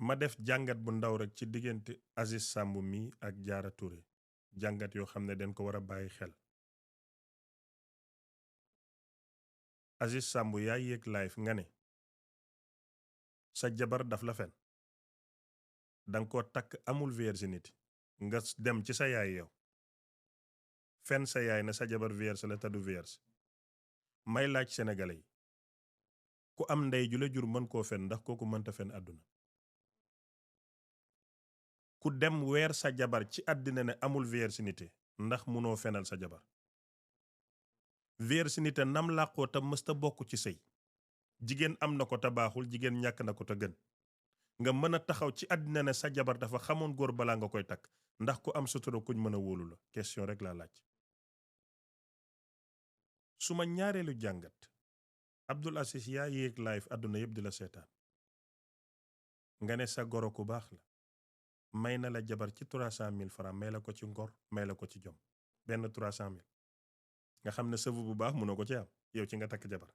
ma def jàngat bu ndaw rek ci diggante Aziz Samb mi ak Diarra Touré jàngat yoo xam ne dañ ko war a bàyyi xel. Aziz Samb yaa yéeg live nga ne sa jabar daf la fen danga ko takk amul virginité nga dem ci sa yaay yow fen sa yaay ne sa jabar vierge la te du vierge may laaj sénégalais yi ku am ndey ju la jur mën koo fen ndax kooku mënta fen àdduna ku dem weer sa jabar ci àddina ne amul virginité ndax munoo fenal sa jabar virginité nam làqoo te mësta bokk ci sëy jigéen am na ko te baaxul jigéen ñàkk na ko te gën nga mën a taxaw ci àddina ne sa jabar dafa xamoon góor balaa nga koy takk ndax ku am sutura kuñ mën a wóolu la question rek laa laaj. suma ñaareelu jàngat Abdoul Aziz yaa yéeg live àdduna yëpp di la seetaan nga ne sa goro ku baax la may na la jabar ci 300,000 francs may la ko ci ngor may la ko ci jom benn 300,000 nga xam ne sëvu bu baax mënoo ko ci am yow ci nga takk jabar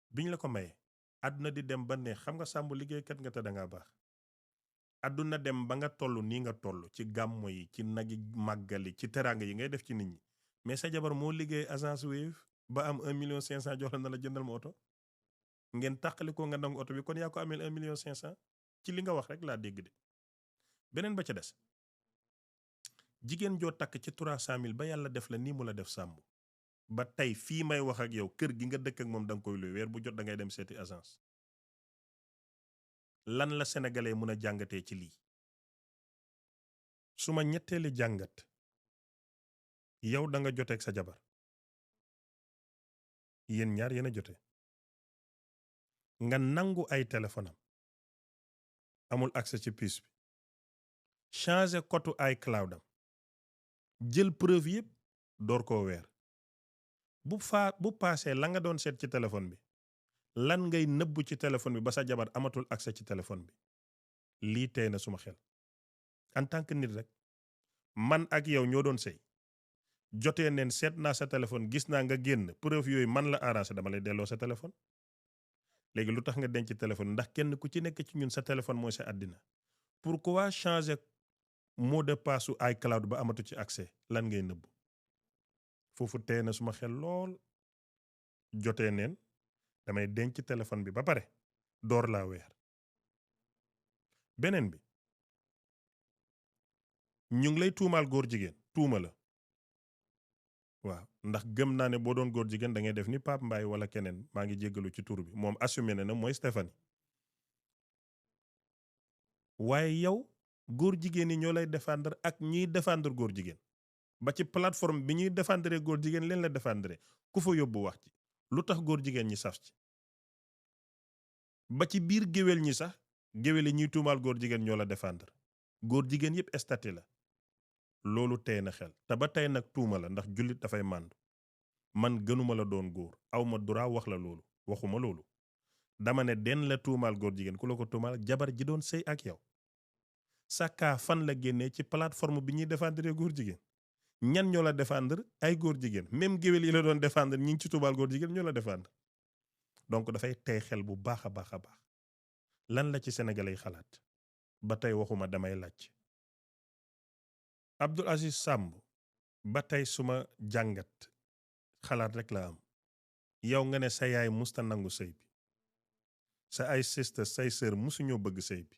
biñ la ko mayee àdduna di dem ba ne xam nga Samb liggéeykat nga te dangaa baax àdduna dem ba nga toll nii nga toll ci gàmmo yi ci nagi màggali ci teraanga yi ngay def ci nit ñi mais sa jabar moo liggéey agence Wave ba am 1,500,000 jox la na la jëndal ma oto ngeen tàqali ko nga nangu oto bi kon yaa ko ameel 1,500,000 ci li nga wax rek laa dégg de beneen ba ca des jigéen joo takk ci 300,000 ba yàlla def la nii mu la def Samb ba tey fii may wax ak yow kër gi nga dëkk ak moom da nga koy luy weer bu jot da ngay dem seeti agence lan la sénégalais mën a jàngatee ci lii suma ñetteeli jàngat yow da nga joteeg sa jabar yéen ñaar yéen a jote nga nangu ay téléphone am amul accès ci puce bi changer kotu iCloud am jël preuve yëpp door koo weer bu paasee la nga doon seet ci téléphone bi lan ngay nëbbu ci téléphone bi ba sa jabar amatul accès ci téléphone bi lii tey na suma xel en tant que nit rek man ak yow ñoo doon sëy jotee neen seet naa sa téléphone gis naa nga génn preuve yooyu man la arrangé dama lay delloo sa téléphone léegi lu tax nga denc téléphone ndax kenn ku ci nekk ci ñun sa téléphone mooy sa àddina pourquoi changer mot de passe su iCloud ba amatu ci accès lan ngay nëbbu foofu tey na suma xel lool jotee neen damay denc téléphone bi ba pare door laa weer beneen bi ñu ngi lay tuumaal góor jigéen tuuma la waaw ndax gëm naa ne boo doon góor jigéen da ngay def ni Pape Mbaye wala keneen maa ngi jéggalu ci tur bi moom assumé na mooy Stéphanie waaye yow góor jigéen yi ñoo lay défendre ak ñiy défendre góor jigéen ba ci plateforme bi ñuy défendre góor jigéen leen la défendre ku fa yóbbu wax ci lu tax góor jigéen ñi saf ci ba ci biir géwél ñi sax géwél yi ñuy tuumaal góor jigéen ñoo la défendre góor jigéen yëpp statut la loolu tey na xel te ba tey nag tuuma la ndax jullit dafay màndu man gënuma la doon góor awma droit wax la loolu waxuma loolu dama ne den la tuumaal góor jigéen ku la ko tuumaal jabar ji doon sëy ak yow sàkkaa fan la génnee ci plateforme bi ñuy défendre góor jigéen ñan ñoo la défendre ay góor jigéen même géwél yi la doon défendre ñi ngi ci tuumaal góor jigéen ñoo la défendre donc dafay tey xel bu baax a baax a baax lan la ci sénégalais yi xalaat ba tey waxuma damay laaj Abdoul Aziz Samb ba tey suma jàngat xalaat rek la am yow nga ne sa yaay musta nangu sëy bi sa ay sister say sœur musuñoo bëgg sëy bi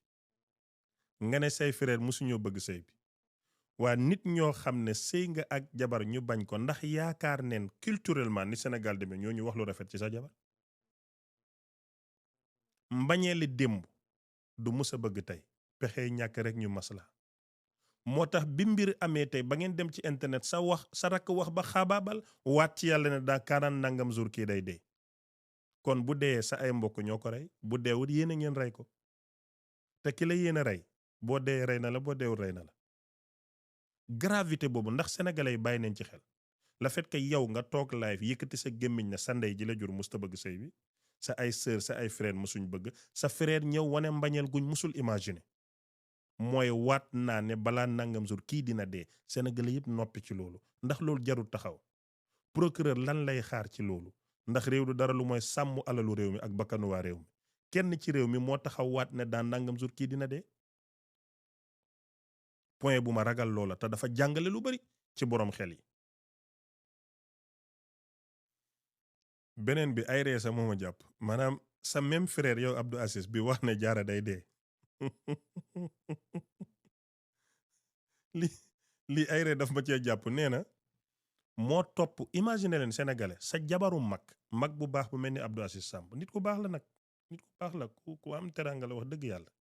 nga ne say frère musuñoo bëgg sëy bi waa nit ñoo xam ne sëy nga ak jabar ñu bañ ko ndax yaakaar neen culturellement ni Sénégal demee ñoo ñu wax lu rafet ci sa jabar mbañeeli démb du musa bëgg tey pexe ñàkk rek ñu masla moo tax bi mbir amee tey ba ngeen dem ci internet sa rakk wax ba xaabaabal waat ci yàlla ne daa 40 nangam jour kii day dee kon bu dee sa ay mbokk ñoo ko rey bu deewut yéen a ngeen rey ko te ki la yéen a rey boo dee rey na la boo deewut rey na la gravité boobu ndax sénégalais yi bàyyi nañ ci xel le fait que yow nga toog live yëkkati sa gémmiñ na sa ndey ji la jur musta bëgg sëy bi sa ay sœur sa ay frère musuñ bëgg sa frère ñëw wane mbañeel guñ musul imaginer mooy waat naa ne balaa nangam jour kii dina dee sénégalais yëpp noppi ci loolu ndax loolu jarul taxaw procureur lan lay xaar ci loolu ndax réew du dara lu mooy sàmm alalu réew mi ak bakkanu waa réew mi kenn ci réew mi moo taxaw waat ne daan nangam jour kii dina dee. point bu ma ragal loola te dafa jàngale lu bari ci boroom xel yi. beneen bi ay ree sa moo ma jàpp maanaam sa même frère yow Abdou Aziz bi wax ne jaara day dee li ay ree daf ma cee jàpp nee na moo topp imagine leen sénégalais sa jabaru mag bu baax bu mel ni Abdou Aziz Samb nit ku baax la nag nit ku baax la ku am teraanga la wax dëgg yàlla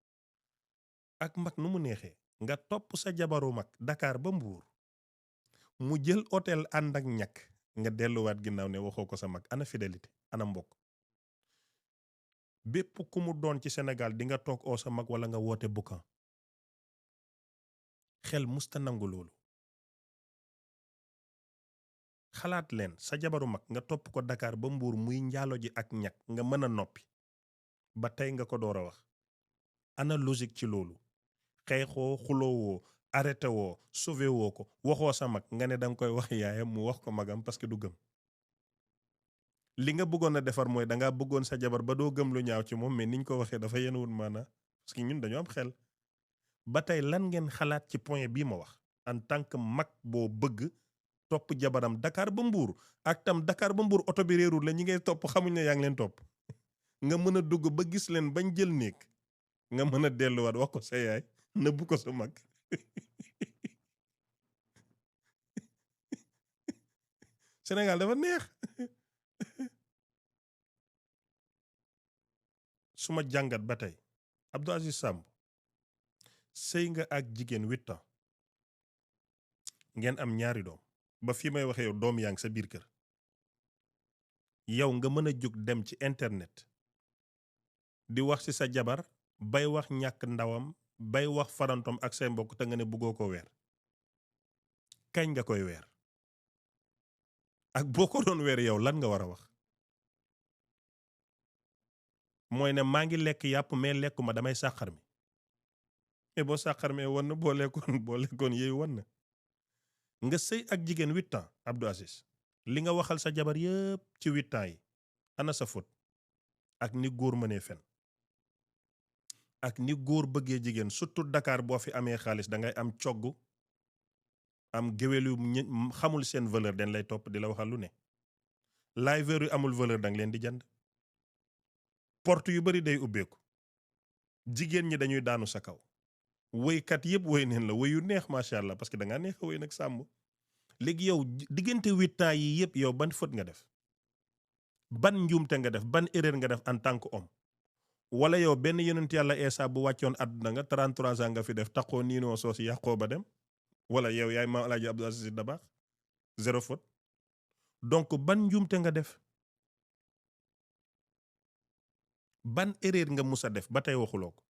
ak mag nu mu neexee nga topp sa jabaru mag Dakar ba Mbuur mu jël hôtel ànd ak ñàkk nga delluwaat ginnaaw ne waxoo ko sa mag ana fidélité ana mbokk bépp ku mu doon ci Sénégal di nga toog oo sa mag wala nga woote bukkan xel musta nangu loolu. xalaat leen sa jabaru mag nga topp ko Dakar ba Mbuur muy njaalo ji ak ñàkk nga mën a noppi ba tey nga ko door a wax ana logique ci loolu. xeexoo xuloowoo arrêté woo sauvé woo ko waxoo sa mag nga ne danga koy wax yaayam mu wax ko magam parce que du gëm. li nga bëggoon a defar mooy dangaa bëggoon sa jabar ba doo gëm lu ñaaw ci moom mais niñ ko waxee dafa yenuwul maana parce que ñun dañoo am xel. ba tey lan ngeen xalaat ci point bii ma wax en tant que mag boo bëgg topp jabaram Dakar ba Mbuur ak tam Dakar ba Mbuur oto bi réerul la ñi ngay topp xamuñ ne yaa ngi leen topp nga mën a dugg ba gis leen bañ jël néeg nga mën a delluwaat wax ko sa yaay nëbbu ko sa mag Sénégal dafa neex. suma jàngat ba tey Abdou Aziz Samb sëy nga ak jigéen 8 ans ngeen am ñaari doom ba fii may waxee yow doom yaa ngi sa biir kër yow nga mën a jóg dem ci internet di wax ci sa jabar bay wax ñàkk ndawam bay wax farantom ak say mbokk te nga ne bëggoo ko weer kañ nga koy weer ak boo ko doon weer yow lan nga war a wax. mooy ne maa ngi lekk yàpp mais lekkuma damay sàqar mi mais boo sàqar mee wan na boo lekkoon yooyu wan na nga sëy ak jigéen 8 ans Abdou Aziz li nga waxal sa jabar yëpp ci 8 ans yi ana sa faute ak ni góor mënee fen ak ni góor bëggee jigéen surtout Dakar boo fi amee xaalis da ngay am cogg am géwél yu xamul seen valeur den lay topp di la waxal lu ne liveur yu amul valeur danga leen di jënd porte yu bari day ubbeeku jigéen ñi dañuy daanu sa kaw woykat yëpp woy neen la woy yu neex macha allah parce que da ngaa neex a woy nag sàmm léegi yow diggante 8 ans yi yëpp yow ban faute nga def ban njuumte nga def ban erreur nga def en tant que homme wala yow benn yonent yàlla Eesa bu wàccoon àdduna nga 33 ans nga fi def taxoo niinoo soo si yàqoo ba dem wala yow yaay maam Alaaji Abdou Aziz Dabakh zéro faute donc ban njuumte nga def ban erreur nga mus a def ba tey waxuloo ko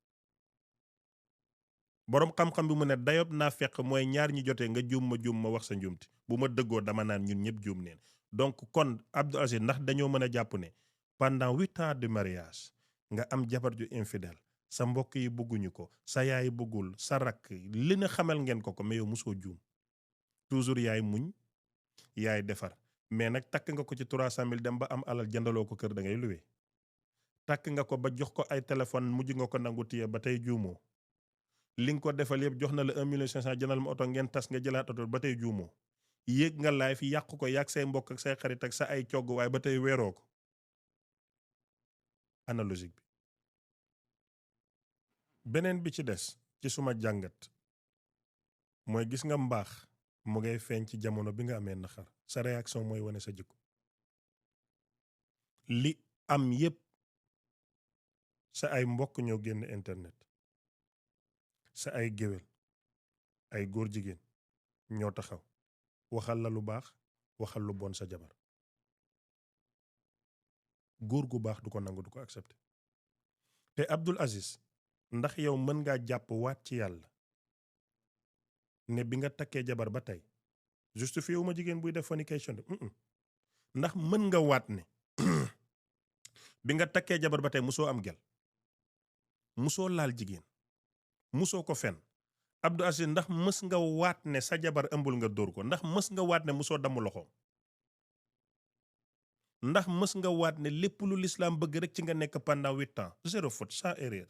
boroom xam-xam bi mu ne dayob naa fekk mooy ñaar ñi jotee nga juum ma wax sa njuumti bu ma dëggoo dama naan ñun ñëpp juum neen donc kon Abdou Aziz ndax dañoo mën a jàpp ne pendant 8 ans de mariage nga am jabar ju infidèle sa mbokk yi bëgguñu ko sa yaay bëggul sa rakk li na xamal ngeen ko mais yow musoo juum toujours yaay muñ yaay defar mais nag takk nga ko ci 300 000 dem ba am alal jëndaloo ko kër da ngay luwe takk nga ko ba jox ko ay téléphone mujj nga ko nangu téye ba tey juumoo li nga ko defal yëpp jox na la 1,500,000 jëndal ma oto ngeen tas nga jëlaat oto ba tey juumoo yéeg nga laay fi yàq ko yàq say mbokk ak say xarit ak sa ay cogg waaye ba tey weeroo ko analogique bi beneen bi ci des ci suma jàngat mooy gis nga mbaax mu ngay feeñ ci jamono bi nga amee naxar sa réaction mooy wane sa jikko li am yépp sa ay mbokk ñoo génn internet sa ay géwél ay góor jigéen ñoo taxaw waxal la lu baax waxal lu bon sa jabar góor gu baax du ko nangu du ko accepté te Abdul Aziz ndax yow mën ngaa jàpp waat ci yàlla ne bi nga takkee jabar ba tey justifié wu ma jigéen buy def fornication de ndax mën nga waat ne bi nga takkee jabar ba tey musoo am gel musoo laal jigéen musoo ko fen Abdou Aziz ndax mës nga waat ne sa jabar ëmbul nga dóor ko ndax mës nga waat ne musoo damm loxoom ndax mës nga waat ne lépp lu l'islam bëgg rek ci nga nekk pendant 8 ans zéro faute sans erreur.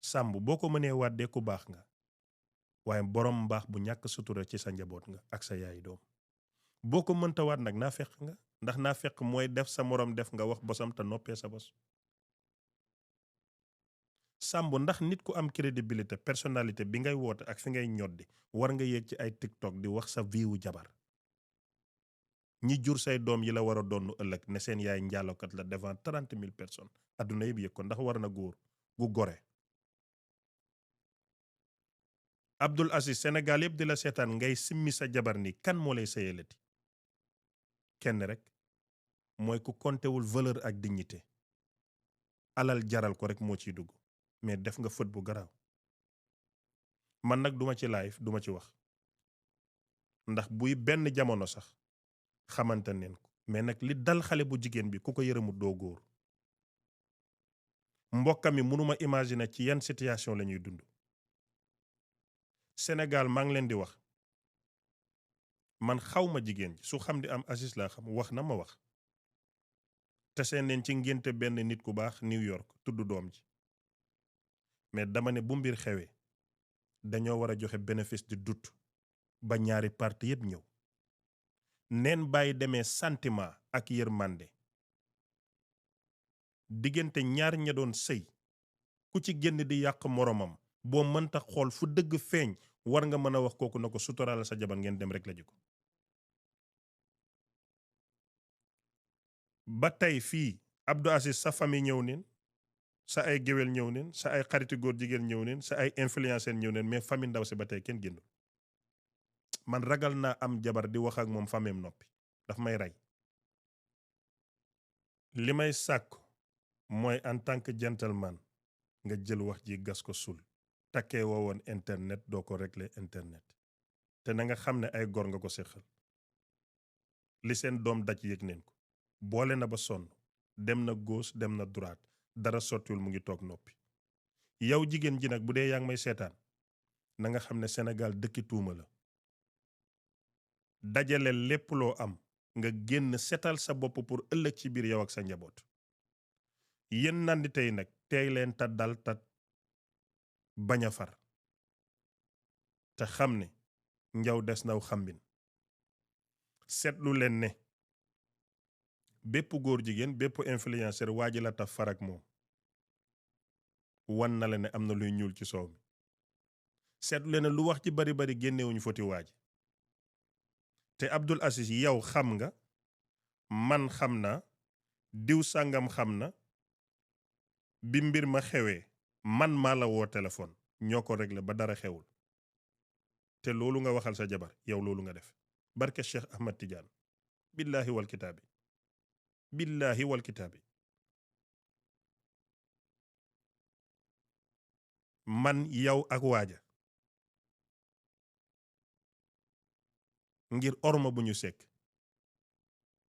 sàmb boo ko mënee waat de ku baax nga waaye borom mbaax bu ñàkk sutura ci sa njaboot nga ak sa yaay doom. boo ko mënta waat nag naa fekk nga ndax naa fekk mooy def sa morom def nga wax bosam te noppee sa bos. sàmb ndax nit ku am crédibilité personnalité bi ngay woote ak fi ngay ñoddi war nga yéeg ci ay TikTok di wax sa viiwu jabar ñi jur say doom yi la war a doon ëllëg ne seen yaay njaalokat la devant 30 000 personnes adduna yëpp yëg ko ndax war na góor gu gore. Abdoul Aziz Sénégal yëpp di la seetaan ngay simmi sa jabar ni kan moo lay sëyalati kenn rek mooy ku kontewul valeur ak dignité alal jaral ko rek moo ciy dugg mais def nga fët bu garaaw. man nag duma ci live duma ci wax ndax buy benn jamono sax xamante neen ko mais nag li dal xale bu jigéen bi ku ko yërëmut doo góor. mbokkam mi mënuma imaginer ci yan situation la ñuy dund. Sénégal maa ngi leen di wax man xaw ma jigéen ji su xam di am Aziz laa xam wax na ma wax te seen neen ci ngénte benn nit ku baax New York tudd doom ji mais dama ne bu mbir xewee dañoo war a joxe bénéfice du doute ba ñaari parti yépp ñëw neen bàyyi demee sentiment ak yërmande diggante ñaar ña doon sëy ku ci génn di yàq moromam boo mënta xool fu dëgg feeñ war nga mën a wax kooku na ko sutural sa jabar ngeen dem rek la ji ko. ba tey fii Abdou Aziz sa famille ñëw neen sa ay géwél ñëw neen sa ay xariti góor jigéen ñëw neen sa ay influenceur ñëw neen mais famille ndaw si ba tey kenn génnul. man ragal naa am jabar di wax ak moom famille noppi daf may rey. li may sàkku mooy en tant que gentleman nga jël wax ji gas ko sul takkee woowoon internet doo ko régler internet te na nga xam ne ay gor nga ko séqal li seen doom daj yëg neen ko boole na ba sonn dem na gauche dem na droite dara sottiwul mu ngi toog noppi. yow jigéen ji nag bu dee yaa ngi may seetaan na nga xam ne Sénégal dëkki tuuma la dajale lépp loo am nga génn setal sa bopp pour ëllëg ci biir yow ak sa njaboot. yéen nandi tey nag teey leen ta dal ta bañ a far te xam ne njaw des naw xambin. seetlu leen ne bépp góor jigéen bépp influenceur waa ji la taf farak moom wan na la ne am na luy ñuul ci soow mi. seetlu leen ne lu wax ci bari bari génnewuñu foti waa ji te Abdoul Aziz yow xam nga man xam naa diw sàngam xam na bi mbir ma xewee man maa la woo téléphone ñoo ko réglé ba dara xewul te loolu nga waxal sa jabar yow loolu nga def barke Cheikh Ahmad Tidiane billahi wal kitaabi billahi wal kitaabi. man yow ak waaja ngir orma bu ñu sekk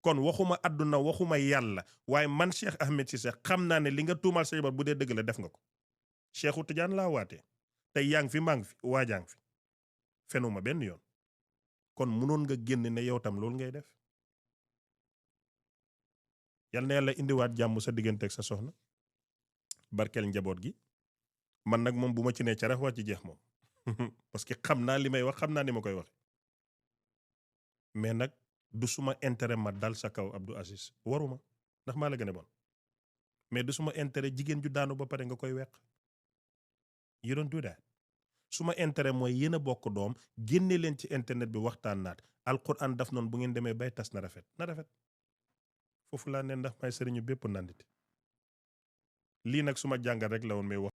kon waxuma àdduna waxuma yàlla waaye man Cheikh Ahmed Cissé xam naa ne li nga tuumal sa jabar bu dee dëgg la def nga ko. Cheikhu Tidiane laa waatee tey yaa ngi fi maa ngi fi waajaa ngi fi fenuma benn yoon kon munoon nga génn ne yow tam loolu ngay def. yal na yàlla indiwaat jàmm sa digganteeg sa soxna barkeel njaboot gi man nag moom bu ma ci nee ca rex waa ci jeex moom parce que xam naa li may wax xam naa ni ma koy waxe mais nag du suma intérêt ma dal sa kaw Abdou Aziz waruma ndax maa la gën a bon mais du suma intérêt jigéen ju daanu ba pare nga koy weq you don't do that. suma intérêt mooy yéen a bokk doom génne leen ci internet bi waxtaan naat alquran daf noonu bu ngeen demee bay tas na rafet na rafet foofu laa ne ndax may sëriñu bépp nandite lii nag suma jàngal rek la woon may wax